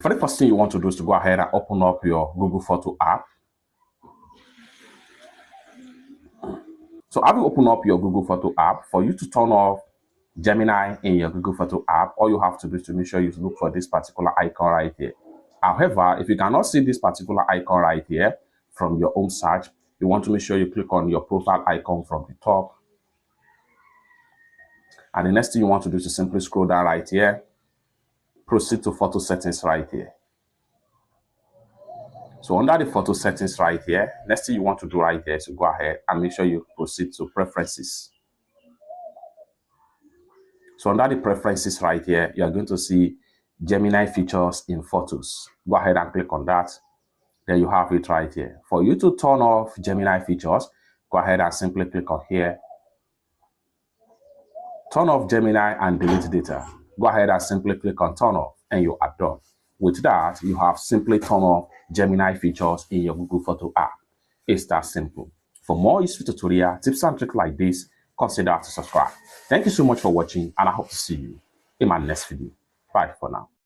For the first thing you want to do is to go ahead and open up your Google Photo app. So having opened up your Google Photo app, for you to turn off Gemini in your Google Photo app, all you have to do is to make sure you look for this particular icon right here. However, if you cannot see this particular icon right here from your home search, you want to make sure you click on your profile icon from the top. And the next thing you want to do is to simply scroll down right here. Proceed to photo settings right here. So under the photo settings right here, next thing you want to do right here is to go ahead and make sure you proceed to preferences. So under the preferences right here, you are going to see Gemini features in photos. Go ahead and click on that. Then you have it right here. For you to turn off Gemini features, go ahead and simply click on here. Turn off Gemini and delete data. Go ahead and simply click on turn off and you are done. With that, you have simply turned off Gemini features in your Google Photo app. It's that simple. For more useful tutorial, tips and tricks like this, consider to subscribe. Thank you so much for watching and I hope to see you in my next video. Bye for now.